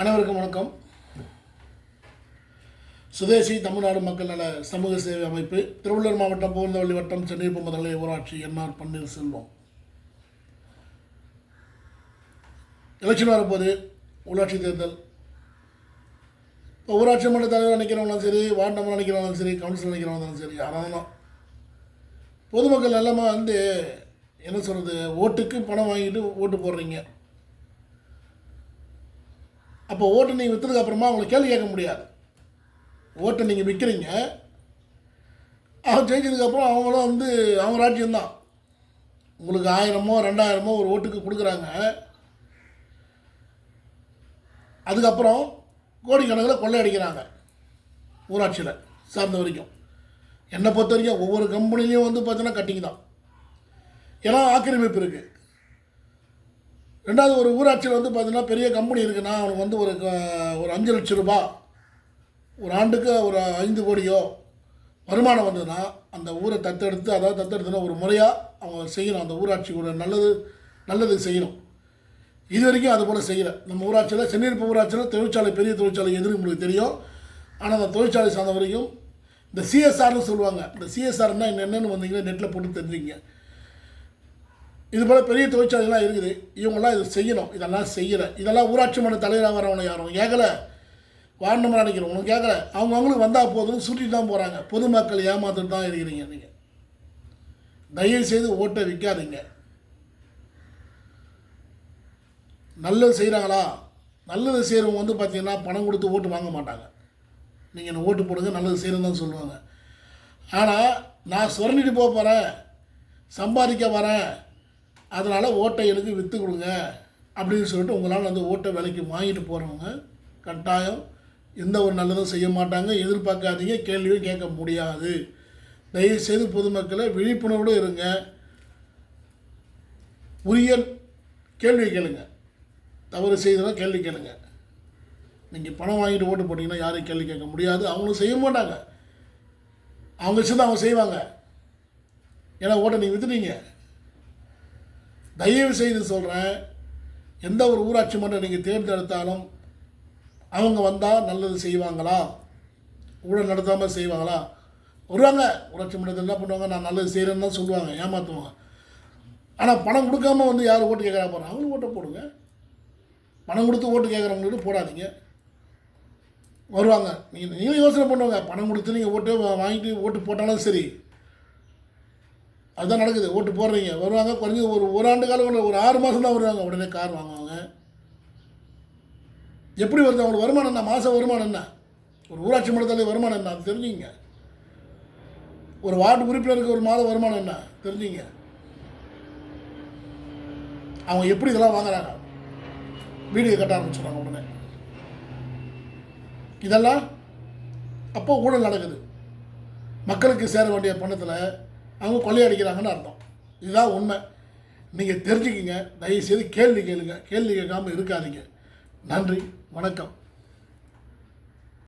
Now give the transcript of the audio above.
அனைவருக்கும் வணக்கம். சுதேசி தமிழ்நாடு மக்கள் நல சமூக சேவை அமைப்பு, திருவள்ளூர் மாவட்டம், பூந்தவள்ளி வட்டம், சென்னை முதலை ஊராட்சி, என்ஆர் பன்னீர்செல்வம். எலெக்ஷன் வரப்போது, உள்ளாட்சி தேர்தல். இப்போ ஊராட்சி மன்ற தலைவர் நினைக்கிறவங்களும் சரி, வார்டு நம்பர் நினைக்கிறவங்களும் சரி, கவுன்சிலர் நினைக்கிறவங்களும் சரி, யாராலும் பொதுமக்கள் எல்லாமே என்ன சொல்கிறது, ஓட்டுக்கு பணம் வாங்கிட்டு ஓட்டு போடுறீங்க. அப்போ ஓட்டு நீங்கள் விற்றதுக்கப்புறமா அவங்களை கேள்வி கேட்க முடியாது. ஓட்டை நீங்கள் விற்கிறீங்க, அவங்க ஜெயிச்சதுக்கப்புறம் அவங்களும் அவங்க ராஜ்யம்தான். உங்களுக்கு 1000மோ 2000மோ ஒரு ஓட்டுக்கு கொடுக்குறாங்க. அதுக்கப்புறம் கோடிக்கணக்கில் கொள்ளையடிக்கிறாங்க ஊராட்சியில் சார்ந்த வரைக்கும். என்னை பொறுத்த வரைக்கும் ஒவ்வொரு கம்பெனிலையும் பார்த்தீங்கன்னா கட்டிங் தான். ஏன்னா ஆக்கிரமிப்பு இருக்குது. ரெண்டாவது, ஒரு ஊராட்சியில் பார்த்தீங்கன்னா பெரிய கம்பெனி இருக்குன்னா அவனுக்கு ஒரு 5 லட்சம் ரூபா ஒரு ஆண்டுக்கு ஒரு 5 கோடியோ வருமானம் வந்ததுன்னா அந்த ஊரை தத்தெடுத்துனா ஒரு முறையாக அவங்க செய்யணும். அந்த ஊராட்சியோட நல்லது செய்யணும். இது வரைக்கும் அது போல் செய்யலை. நம்ம ஊராட்சியில், சென்னிருப்பு ஊராட்சியில் தொழிற்சாலை, பெரிய தொழிற்சாலை எதுவும் உங்களுக்கு தெரியும். ஆனால் அந்த தொழிற்சாலை சார்ந்த வரைக்கும் இந்த சிஎஸ்ஆர்னு சொல்லுவாங்க. இந்த சிஎஸ்ஆர்னால் என்னென்னு வந்தீங்கன்னா நெட்டில் போட்டு தெரிஞ்சுங்க. இது போல் பெரிய தொழிற்சாலைகள்லாம் இருக்குது. இவங்கெல்லாம் இது செய்யணும். இதெல்லாம் செய்யலை. இதெல்லாம் ஊராட்சி மன்ற தலைவராக வரவனை யாரும் கேட்கலை. வார்டு நம்பர் நினைக்கிறவங்களும் கேட்கலை. அவங்களுக்கு வந்தால் போதும் சுட்டிட்டு தான் போகிறாங்க. பொதுமக்கள் ஏமாத்திட்டு தான் இருக்கிறீங்க. நீங்கள் தயவுசெய்து ஓட்டை விற்காதீங்க. நல்லது செய்கிறாங்களா? நல்லது செய்கிறவங்க பார்த்தீங்கன்னா பணம் கொடுத்து ஓட்டு வாங்க மாட்டாங்க. நீங்கள் என்ன ஓட்டு போடுங்க, நல்லது செய்கிறேன்னு தான் சொல்லுவாங்க. ஆனால் நான் சுரண்டிட்டு போகிறேன், சம்பாதிக்க வரேன், அதனால் ஓட்டை எனக்கு விற்று கொடுங்க அப்படின்னு சொல்லிட்டு உங்களால் ஓட்டை விலைக்கு வாங்கிட்டு போகிறவங்க கட்டாயம் எந்த ஒரு நல்லதும் செய்ய மாட்டாங்க. எதிர்பார்க்காதீங்க, கேள்வியும் கேட்க முடியாது. தயவுசெய்து பொதுமக்களை விழிப்புணர்வோடு இருங்க. உரிய கேள்வி கேளுங்க. தவறு செய்ததான் கேள்வி கேளுங்க. நீங்கள் பணம் வாங்கிட்டு ஓட்டு போட்டிங்கன்னா யாரையும் கேள்வி கேட்க முடியாது. அவங்களும் செய்ய மாட்டாங்க. அவங்க சேர்ந்து அவங்க செய்வாங்க. ஏன்னா ஓட்டை நீங்கள் விற்றுட்டீங்க. தயவு செய்து சொல்கிறேன், எந்த ஒரு ஊராட்சி மன்றம் நீங்கள் தேர்ந்தெடுத்தாலும் அவங்க வந்தால் நல்லது செய்வாங்களா, ஊழல் நடத்தாமல் செய்வாங்களா? வருவாங்க ஊராட்சி மன்றத்தில், என்ன பண்ணுவாங்க, நான் நல்லது செய்கிறேன்னு தான் சொல்லுவாங்க, ஏமாற்றுவாங்க. ஆனால் பணம் கொடுக்காம யார் ஓட்டு கேட்குறா போகிறாங்க, அவங்களும் ஓட்டை போடுங்க. பணம் கொடுத்து ஓட்டு கேட்குறவங்கள்ட்ட போடாதீங்க. வருவாங்க. நீங்களும் யோசனை பண்ணுவாங்க. பணம் கொடுத்து நீங்கள் ஓட்டு வாங்கிட்டு ஓட்டு போட்டாலும் சரி, அதுதான் நடக்குது. ஓட்டு போடுறீங்க, வருவாங்க. குறைஞ்சது ஒரு ஆண்டு காலம், ஒரு 6 மாதம் தான் வருவாங்க. உடனே கார் வாங்குவாங்க. எப்படி வருது அவங்களுக்கு வருமானம் என்ன? மாதம் வருமானம் என்ன? ஒரு ஊராட்சி மன்றத்தாலே வருமானம் என்ன? அது தெரிஞ்சுங்க. ஒரு வார்டு உறுப்பினருக்கு ஒரு மாத வருமானம் என்ன தெரிஞ்சுங்க. அவங்க எப்படி இதெல்லாம் வாங்குறாங்க? வீடியோ கட்ட ஆரம்பிச்சுடுறாங்க உடனே. இதெல்லாம் அப்போ ஊழல் நடக்குது. மக்களுக்கு சேர வேண்டிய பணத்தில் அவங்க கொள்ளையடிக்கிறாங்கன்னு அர்த்தம். இதுதான் உண்மை. நீங்கள் தெரிஞ்சுக்கிங்க. தயவுசெய்து கேள்வி கேளுங்க. கேள்வி கேட்காமல் இருக்காதீங்க. நன்றி, வணக்கம்.